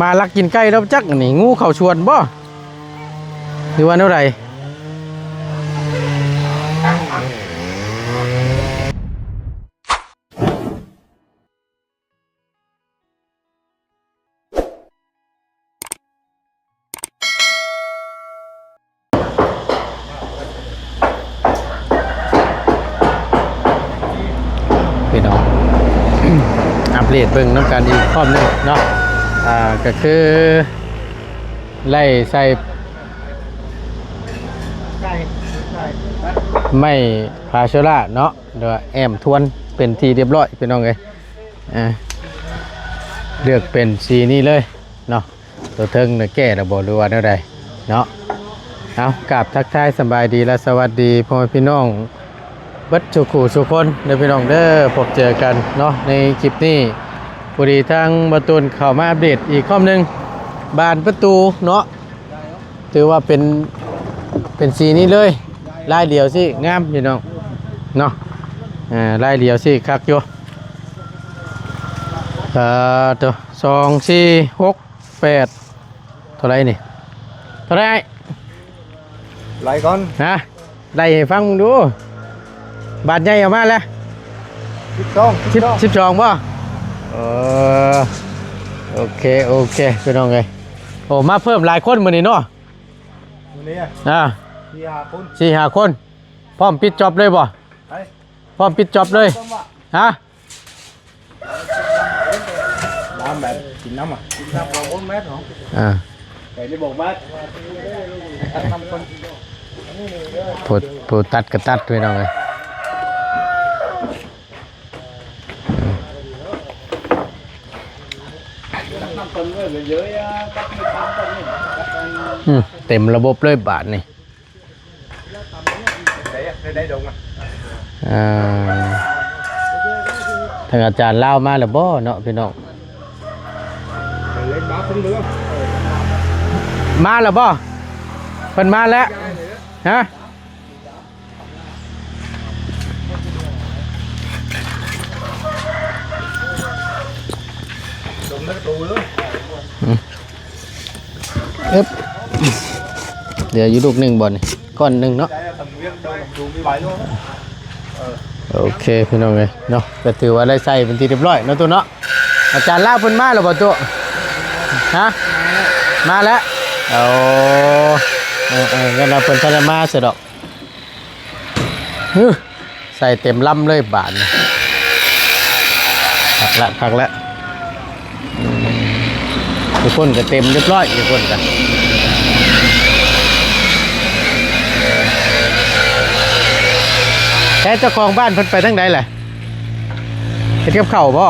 มาลักกินไก่แล้วจักนี่งูเข้าชวนบ่หรือว่าเท่าไหร่พี่น้อง อัปเดตเบิ่งน้ำกันอีกรอบหนึงเนาะก็คือไล่ใส่ไม่พาเชล่าเนาะเดี๋ยวแอมทวนเป็นทีเรียบร้อยพี่น้องเลยเลือกเป็นสีนี้เลยเนาะตัวเทิงเนี่ยแก้ระบบหรือว่าเท่าใดเนาะเอากราบทักทายสบายดีและสวัสดีพ่อแม่พี่น้องเบิดทุกคู่ทุกคนเด้อพี่น้องเด้อพบเจอกันเนาะในคลิปนี้พอดีทางประตูเข้ามาอัปเดตอีกข้อนึงบานประตูเนาะถือว่าเป็นสีนี้เลยลายเดียวสิงามพี่น้องเนาะลายเดียวสิคักอยู่ตัว2468เท่าไรนี่เท่าไรไล่ก่อนฮะไล่ให้ฟังดูบาทใหญ่ออกมาแล้ว12ป่ะโอเคพี่น้องเลยโอ้มาเพิ่มหลายคนมื้อนี้เนาะมื้อนี้4-5 คนพร้อมปิดจ็อบเลยบ่พร้อมปิดจ็อบเลยฮะน้ำแบบกินน้ำกินน้ำ4 เมตรหรอไก่ได้บอกว่าทำคนผู้ตัดก็ตัดพี่น้องเลยเต็มระบบเลยบาทนี่ทางอาจารย์เล่ามาแล้วบ่เนาะพี่น้องมาแล้วบ่เพิ่นมาแล้วฮะเดี๋ยวอยู่ลูกหนึ่งบอลก้อนหนึ่งเนาะโอเคพี่น้องเลยเนาะก็ถือว่าได้ใส่เป็นทีเรียบร้อยเนาะตัวเนาะอาจารย์ลาเพิ่นมาแล้วบ่ตัวฮะมาแล้วเอางั้นเราเพิ่นทันมาเสร็จดอกใส่เต็มลำเลยบาทพักละทุกคนก็เต็มเรียบร้อยทุกคนกันแต่เจ้าของบ้านเพิ่นไปทั้งใดแหละเฮ็ดกับข้าวบ่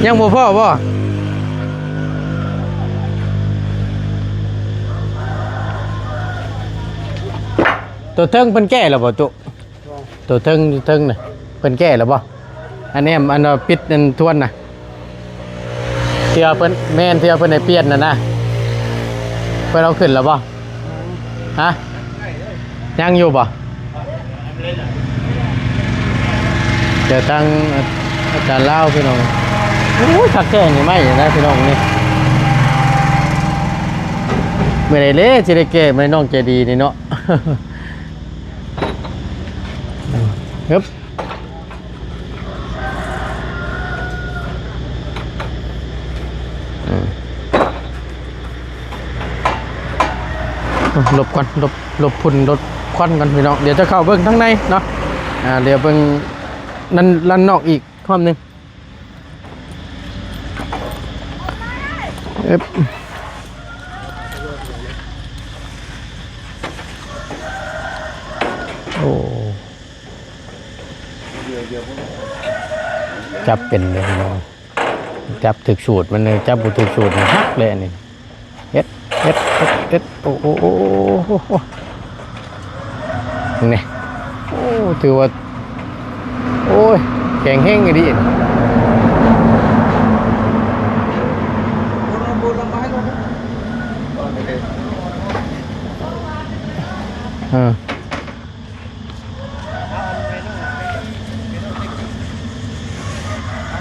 ยังบ่พอบ่ตัวเทิงเพิ่นแก้แล้วบ่ตัวเทิงน่ะเพิ่นแก้แล้วบ่อันนี้อันปิดอันทวนน่ะเที่ยวเพิ่นแม่นเที่ยวเพิ่นให้เปลี่ยนน่ะนะเพิ่นเอาขึ้นแล้วบ่ฮะยังอยู่บ่เดี๋ยวตั้งอาจารย์เล่าพี่น้องโอ้ยขัดแก้งนี่ไม่ได้พี่น้องนี่ไม่ได้เละจะได้แก้ไม่น้องใจดีนี่เนาะครับหลบก่อนหลบพุ่นหลบควันกันพี่น้องเดี๋ยวจะเข้าเบิ้งทั้งในเนาะเดี๋ยวเบิ้งนั่นลันนอกอีกข้อมหนึ่งโอ้จับเป็นเลยพี่น้องจับถึกสูตรมันเลยจับบุถึกสูตรมันฮักเลยนี่เอ็ดโอ้นี่โอ้ถือว่าโอ้ยแข็งแห้งดี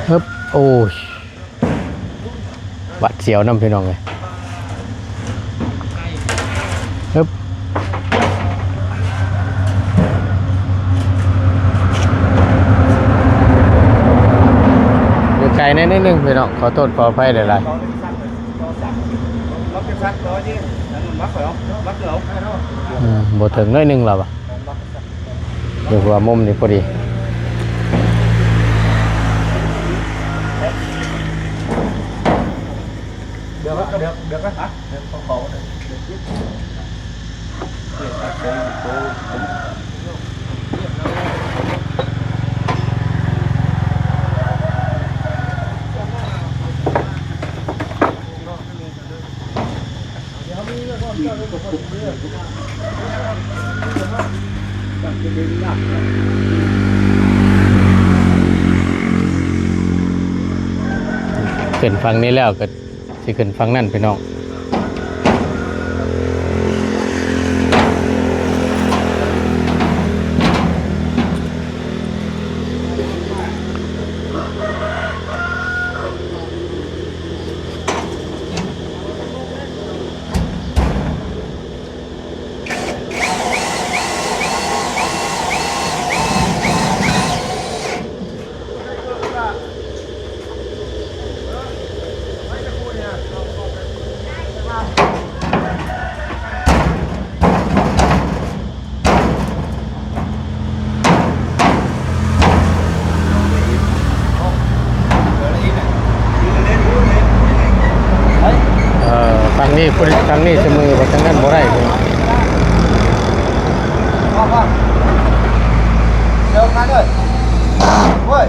ฮึบโอ้ย หวัดเสียวน้ำพี่น้องเลยฮึบอยู่ไกลนิดนึงพี่น้องขอโทษขออภัยหลายๆ บ่ถึงน้อยหนึงหรอวะอยู่ว่ามุมนี่พอดีเดี๋ยวก็เดี๋ยวก็ฮะเดี๋ยวขอเลยขึ้นฟังนี้แล้วก็สิขึ้นฟังนั่นพี่น้องฟังนี้พูดฟังนี้เสมอว่าทางนั้นบ่ได้เลย เดี๋ยวมาเลยเว้ย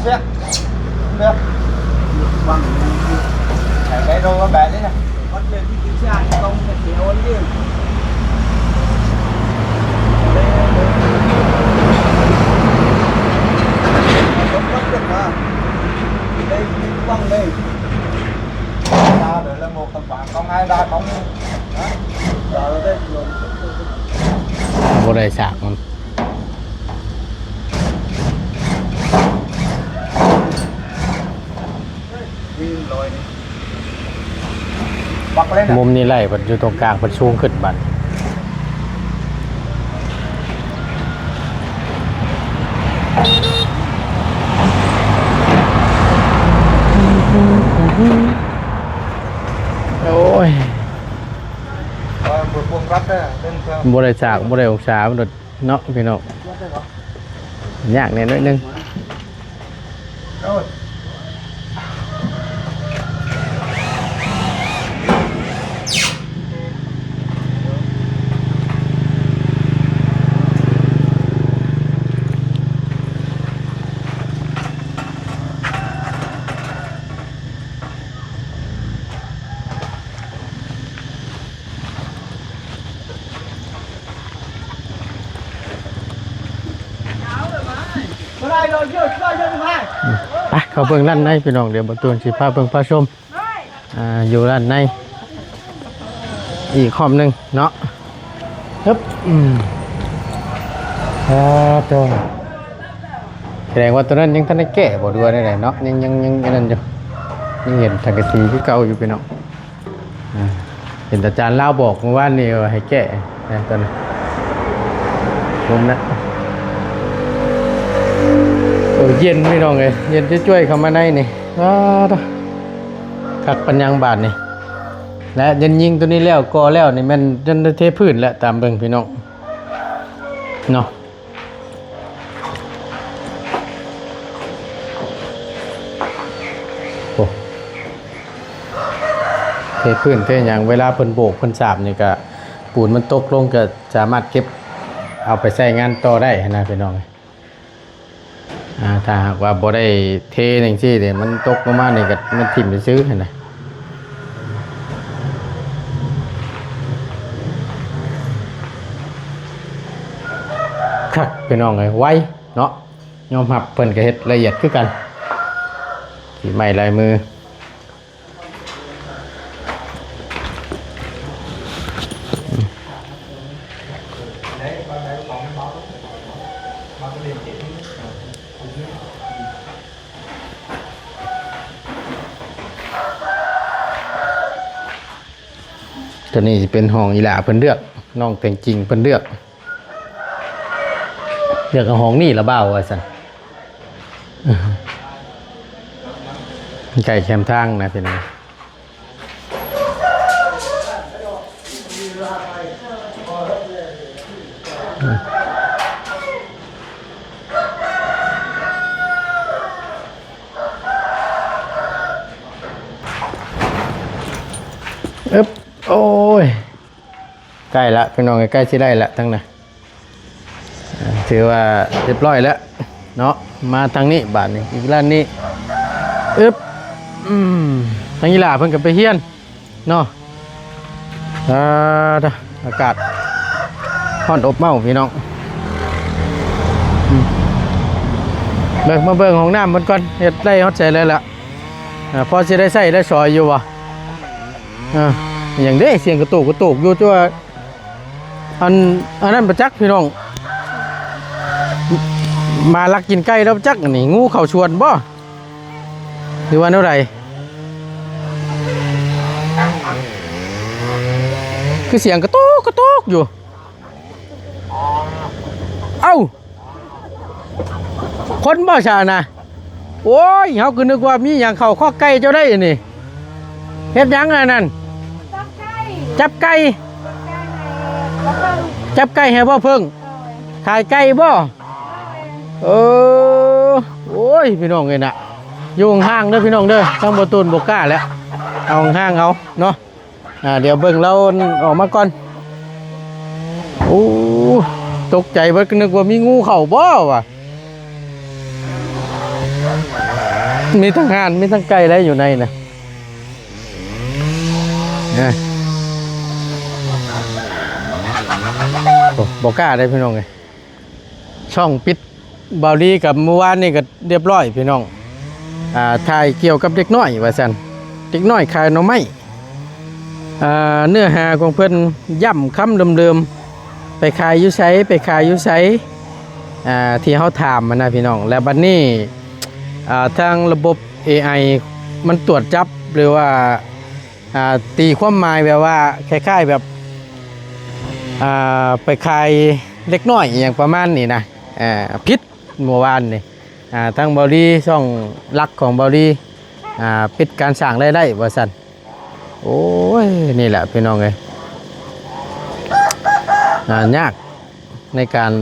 เบียเบียบังcái đôi con bé đấy nè con bé đi kiểm tra không phải kéo đi không bắt được mà đây băng đây ra để là một tầm khoảng không hai ba bóng đó đây rồi บ่ได้ฉากมัน đi rồi đi bắt lên มุมนี้ไล่มันอยู่ตรงกลางมันสูงขึ้นบัดโอ้ย một cuồng cắt đấy bên theo บ่ได้ฉากบ่ได้องศามันโดดเนาะพี่น้องยากแน่น้อยนึง rồi ไปเข้าเบิ่งร้านในพี่น้องเดี๋ยวบ่ตูนสิพาเบิ่งพาชมอยู่ร้านในอีกคอมหนึงเนาะฮึบตัวแสดงว่าตัวนั้นยังทันได้แก้บ่ดูว่าได้เนาะยังนั่นอยู่ยังเห็นสังกะสีคือเก่าอยู่พี่น้องเห็นอาจารย์เล่าบอกเมื่อวานนี้ว่าให้แก้นะตัวนั้นมุมนั้นเย็นพี่น้องเลยเย็นจะช่วยเข้ามาในนี่ขักปัญญังบาทนี่และยันยิงตัวนี้แล้วกอแล้วนี่มันยันเทพื้นแล้วตามเบิ่งพี่น้องเนาะโอ้เทพื้นเทอย่างเวลาเพิ่นโบกเพิ่นสาบนี่ก็ปูนมันตกลงก็สามารถเก็บเอาไปใช้งานต่อได้นะพี่น้องถ้าหากว่าบ่ได้เทจังซี่เด้มันตกลงมานี่ก็มันทิ่มไปซื้อหั่นน่ะครับพี่น้องเอ้ยไวเนาะยอมรับเพิ่นก็เฮ็ดละเอียดคือกันฝีไม้ลายมือ ตัวนี้จะเป็นห้องอีหล่าเพิ่นเลือกน้องแต่งจริงเพิ่นเลือกเอาห้องนี่ละเบ้าว่าซั่นไก่แคมทางนะพี่น้องโอ้ยใกล้ละพี่น้องใกล้สิได้ละทั้งนั้นถือว่าเรียบร้อยแล้วเนาะมาทางนี้บาทนี้อีกร้านนี้ทางอีหล่าเพิ่นก็ไปเฮียนเนาะอากาศร้อนอบเมาพี่น้องเบิ่งมาเบิ่งห้องน้ำมันก่อนเฮ็ดไร่ฮอดใจเลยล่ะพอสิได้ใช้ได้ซอยอยู่บ่อย่างเด้เสียงกระตุกอยู่จ้ว่าอันนั้นประจักษ์พี่น้องมาลักกินไก่แล้วจักนี่งูเข้าชวนบ่หรือว่าเท่าไหร่คือเสียงกระตุกอยู่เอ้าคนบ่ชานะโอ้ยเฮาก็นึกว่ามีหยังเข้าข้อไก่เจ้าได้นี่เฮ็ดหยังอันนั้นจับไก่ให้บ่เพิ่งขายไก่บ่โอ้ยพี่น้องเอ้ยน่ะอยู่ห่างเด้อพี่น้องเด้อต้องบ่ตูนบ่กล้าแล้วเอาห่างเอาเนาะเดี๋ยวเบิ่งเราออกมาก่อนโอ้ตกใจเบิดนึกว่ามีงูเข้าบ่วะมีทั้งห่านมีทั้งไก่อะไรอยู่ในน่ะบอกกล้าได้พี่น้องไงช่องปิดบาลีกับเมื่อวานนี่ก็เรียบร้อยพี่น้องถ่ายเกี่ยวกับเด็กน้อยว่าซั่นเด็กน้อยขายหน่อไม้เนื้อหาของเพิ่นย่ำคำเดิมๆไปขายอยู่ไสที่เฮาถามมันนะพี่น้องแล้วบัดนี้ทางระบบ AI มันตรวจจับหรือว่าตีความหมายแบบว่าคล้ายๆแบบไปขายเล็กน้อยอย่างประมาณนี้นะพิษเมื่อวานนี่ทางบริช่องลักของบริปิดการสั่งได้ว่าสันโอ้ยนี่แหละพี่น้องเลยยากในการ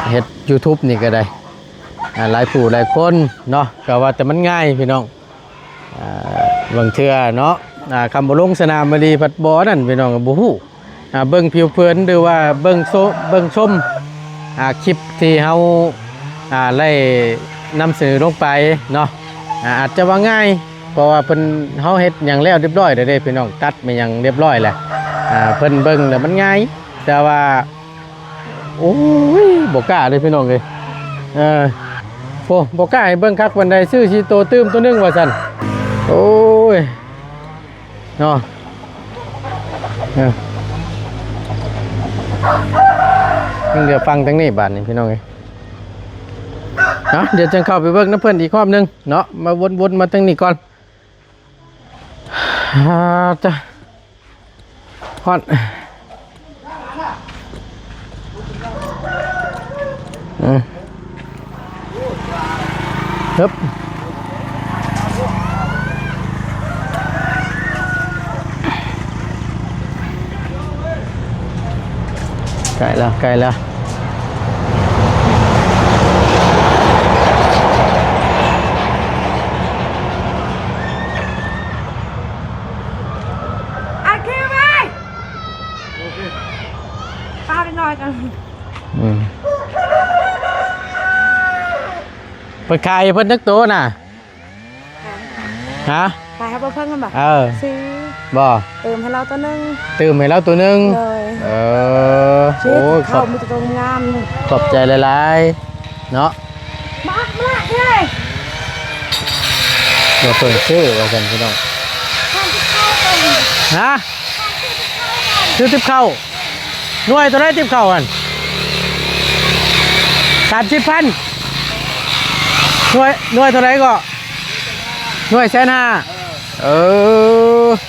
เฮ็ด YouTube นี่ก็ได้หลายผู้หลายคนเนาะก็ว่าแต่มันง่ายพี่น้องบางเทื่อเนาะคำบ่ลงสนามมาดีพัดบอนั่นพี่น้องก็บ่ฮู้เบิ่งผิวเผินหรือว่าเบิ่งชมคลิปที่เฮาไล่นำเสนอลงไปเนาะอาจจะว่าง่ายเพราะว่าเพิ่นเฮาเฮ็ดหยังแล้วเรียบร้อยเด้พี่น้องตัดมาหยังเรียบร้อยแหละเพิ่นเบิ่งแล้วมันง่ายแต่ว่าโอ้ยบ่กล้าเลยพี่น้องเอ้ยโอ้บ่กล้าให้เบิ่งคักวันใดซื้อสิโตตื้มตัวนึงว่าซั่นโอ้ยเนาะเดี๋ยวฟังทั้งนี้บาทนี่พี่น้องเอ้ยเดี๋ยวจะเข้าไปเบิ่งน้ำเพิ่นอีกรอบนึงเนาะมาวนมาทั้งนี้ก่อนจ้ะฮอดฮึบใกล้แล้วป้าไปนอนกัน ไปขายเพิ่นนักตัวน่ะฮะ ขายให้เพิ่งกันแบบซื้อ บ่ เติมให้เราตัวนึง เติมให้เราตัวนึงเลยโอ้เข้ามีตัวงาม ขอบใจหลายๆเนาะมากเลย เราเปิดชื่อว่ากันพี่น้องฮะซื้อติ๊บเข้าหน่วยตัวได้ติ๊บเข้ากัน30,000หน่วยเท่าไรก็หน่วย150,000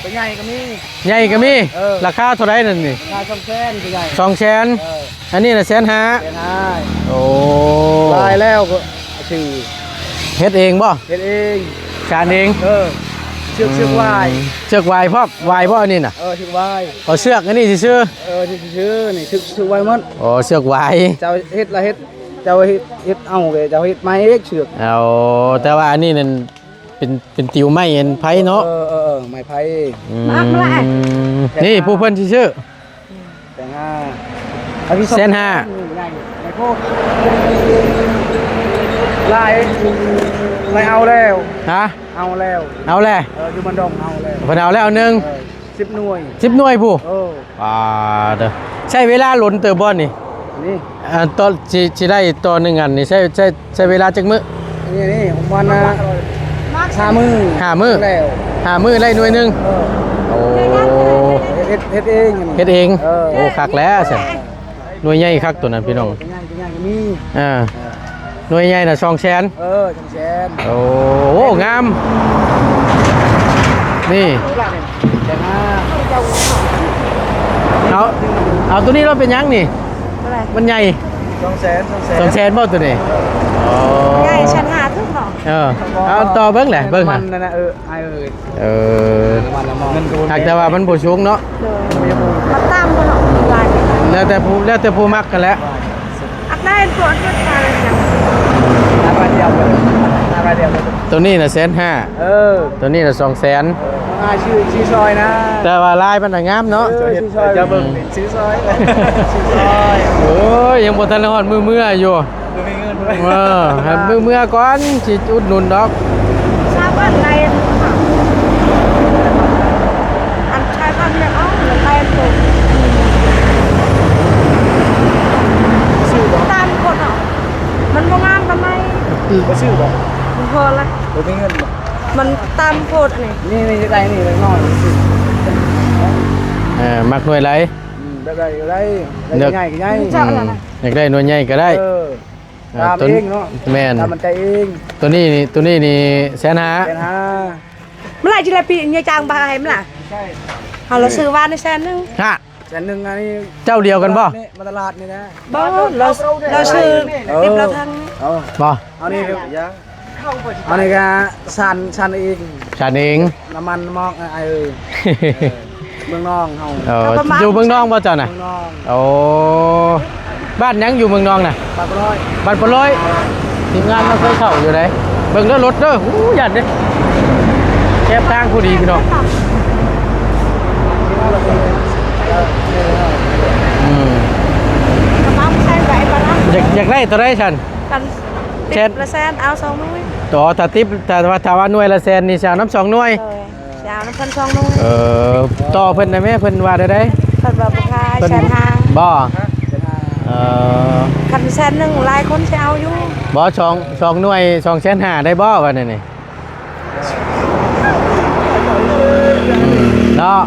เป็นใหญ่ก็มี ใหญ่ก็มีราคาเท่าไหร่นั่นนี่ งานช่องแซ่นเป็นใหญ่ 200,000อันนี้น่ะ150,000 เป็นให้ โอ้ ลายแล้วก็ชื่อ เฮ็ดเองบ่ เฮ็ดเอง ชานเอง เชือกวาย เชือกวายพร้อมวายบ่อันนี้น่ะ เชือกวาย เอาเชือกอันนี้ซื่อ ชื่อนี่เชือกวายมัน ๆอ๋อเชือกวาย เจ้าเฮ็ดละเฮ็ดเจ้าเฮ็ดเอาเลยเจ้าเฮ็ดไม้เอกเชือก เอาแต่ว่าอันนี้นั่นเป็นติวไม้เอ็นไผเนาะ ไม้ไผ่ นี่ผู้เพิ่นสิชื่อ แต่ง5 150,000 ใหญ่ไม้โคตรลายเอาแล้ว ฮะ เอาแล้ว เอาแหละ อยู่บันดงเอาแล้ว เพิ่นเอาแล้วหนึง 10 หน่วย 10 หน่วยผู้ เออ เด้อใช้เวลาหล่นเติบบ่นี่ นี่ ตอนสิได้ต่อหนึ่งอันนี่ใช้เวลาจักมื้อ นี่ผมวันนะ5 มื้อ 5 มื้อ แล้ว 5 มื้อได้หน่วยหนึง เออ โอ้ เฮ็ดเอง เฮ็ดเอง เออ โอ้คักแล้วซั่นหน่วยใหญ่คักตัวนั้นพี่น้อง เป็นงานก็มี หน่วยใหญ่น่ะ200,000 จังแสน โอ้โหงามนี่ แต่ง เอาตัวนี้เราเป็นหยังนี่ อะไร มันใหญ่ 200,000 200,000บ่ตัวนี้อ๋อ ใหญ่ฉันหาทึ่งหรอ เอาต่อเบิ่งแหละเบิ่ง มั หั่ น น นั่นน่ะไอ้เอ้ย เออ มันละมองเงินกู หากแต่ว่ามันบ่สูงเนาะ เลยมาตามกันหรอลาย แล้วแต่ผู้มักกันแหล้ว อักได้ตัวอักได้อะไรอย่าง 5 บาทเดียวเลย5 บาทเดียวเลย ตัวนี้น่ะ150,000 เออ ตัวนี้น่ะ200,000 ชื่อซอยนะ แต่ว่าลายมันน่ะงามเนาะ ชื่อซอยจะเบิ่งชื่อซอยชื่อซอย โอ้ยยังบ่ทันฮอดมืออยู่ ดูมีเงินด้วย ให้มือก่อนสิอุดหนุนดอก ทราบว่าอะไรอันชายพันธุ์เนี่ยเอาหรืออะไรตัวตามคนเหรอมันบ่งามทำไม ก็ชื่อบอก มันพอละ ดูมีเงิน มันตามโพดอันนี้ นี่ไรนี่เล็กน้อย มักหน่วยไร แบบไรไรใหญ่ก็ใหญ่ เจ้าอะไร อยากได้หน่วยใหญ่ก็ได้ ตามเองเนาะ แม่น ตามมันใจเอง ตัวนี้นี่150,000 เป็น5 เมื่อไหร่จะได้ปีนยายจางบาให้มั้ยล่ะ ใช่ เอาเราซื้อว่าในแสนนึง ฮะ แสนหนึ่งอันนี้ เจ้าเดียวกันบ่ มาตลาดนี่นะ บ่เราซื้อติบเราทั้ง เอา บ่ เอานี่เอานี่ก็สันเอง ฉันเอง น้ำมันมอกไอ้เอ้ยเมืองนองเฮา อยู่เมืองนองบ่เจ้าน่ะ เมืองนอง โอ้บ้านยังอยู่เมืองนองน่ะ ปากร้อย บ้านปะร้อยทีมงานมาเคยเข้าอยู่ไหนเบิ่งเด้อรถเด้อหูยัดเด้แคบทางผู้ดีพี่น้องอืม กระเป๋าใช้ไหวปะล่ะ อยากได้ตัวได้ฉัน กันติบละแสนเอา2หน่วย ต่อถ้าติปแต่ว่าหน่วยละแสนนี่สิเอาน้ำ2หน่วย เลยยาวน้ำพัน2หน่วย ต่อเพิ่นได้ไหมเพิ่นว่าได้ได้ เพิ่นว่าบ่ขายแสนห้า บ่ คันแสนนึงหลายคนสิเอาอยู่ บ่2หน่วย250,000ได้บ่ว่านี่นี่เนาะ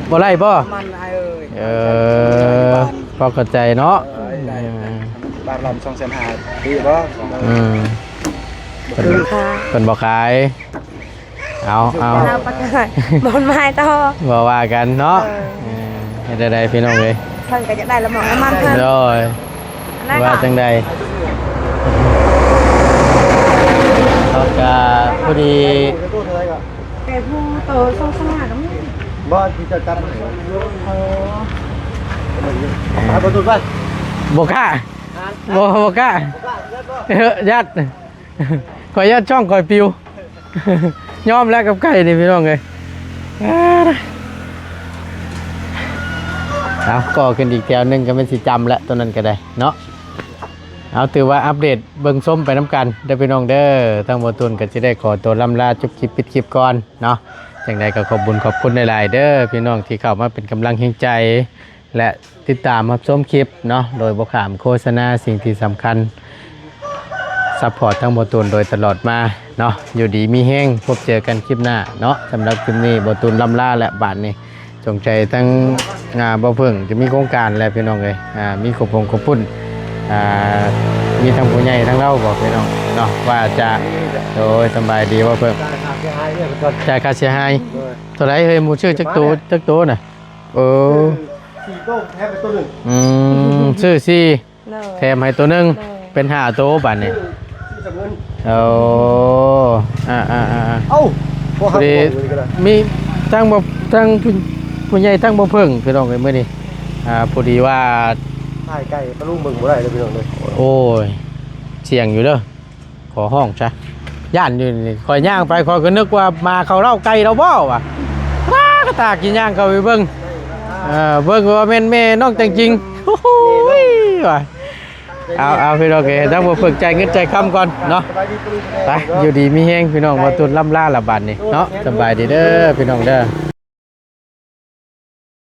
บ่ไล่บ่ มันไอ้เอ้ย พอเข้าใจเนาะ บาทลำ2,500ดีบ่ เพิ่นบ่ขายเอา เอาไปเลยบ่ไม้ต่อ บ่ว่ากันเนาะเฮ็ดได้พี่น้องเอ้ย เพิ่นก็จะได้ละหมองน้ำมันเพิ่น โดยว่าจังใดเขาก็พอดี แต่ผู้โตส่งสมัครก็มี บ่ที่จะจับเอาประตูไป บ่กล้าบ่กล้ายัดข่อยยัดช่องข่อยปิวยอมแล้วกับไก่นี่พี่น้องเอ้ยเอาก็ขึ้นอีกแถวหนึงก็เป็นสิจำแล้วตัวนั้นก็ได้เนาะเอาถือว่าอัปเดตเบิ่งส้มไปน้ำกันเด้อพี่น้องเด้อทั้งหมดตุนก็จะได้ขอตัวล่ำลาจุบคลิปปิดคลิปก่อนเนาะจังใดก็ขอบคุณหลายๆเด้อพี่น้องที่เข้ามาเป็นกำลังแห่งใจ และติดตามรับชมคลิปเนาะโดยบ่ขามโฆษณาสิ่งที่สำคัญซัพพอร์ตทั้งหมดตุนโดยตลอดมาเนาะอยู่ดีมีแห้งพบเจอกันคลิปหน้าเนาะสำหรับคลิปนี้บ่ตุนล่ำลาและบาทนี้จงใจทั้งบ่เพิ่งจะมีโครงการแล้วพี่น้องเอ้ยมีขบปุ่น อ่ามีทั้งผู้ใหญ่ทั้งเราบอกพี่น้องเนาะว่าจะโดยสบายดีว่าเพิ่ม การทำเสียหายเนี่ยมันก็ จ่ายค่าเสียหาย เลย เท่าไหรเฮ้ยหมูชื่อจักตัวน่ะโอ้ สี่โต้แทบเป็นตัวหนึ่ง ชื่อซี่ เนอะ แถมให้ตัวหนึงเป็น5ตัวบัดนี้ สี่สำเงิน โอ้อ่า เอ้าพวก พ เขา อดี บอกเลยก็ได้ มีทั้งบ่ทั้งผู้ใหญ่ทั้งบ่เพิ่งพี่น้องเอ้ยมื้อนี้พอดีว่า ถ่ายไก่ตะลุงมึงบ่ได้เลยพี่น้องเลย โอ้ยเสียงอยู่เด้อขอห้องซะย่านอยู่นี่คอยย่างไปคอยก็นึกว่ามาเขาเล่าไก่เราบ่ว่ะว้ากระตากกินย่างเขาไปเบิ่งเบิ่งว่าแม่นแม่น้องจังจริงโอ้โหว่ะเอาพี่น้องเอ้ยต้องบ่ฝึกใจเงินใจคำก่อนเนาะ สบายดีตะลุง ไปอยู่ดีมีแฮงพี่น้องมาตุนล่ำล่าละบัดนี่เนาะสบายดีเด้อพี่น้องเด้อ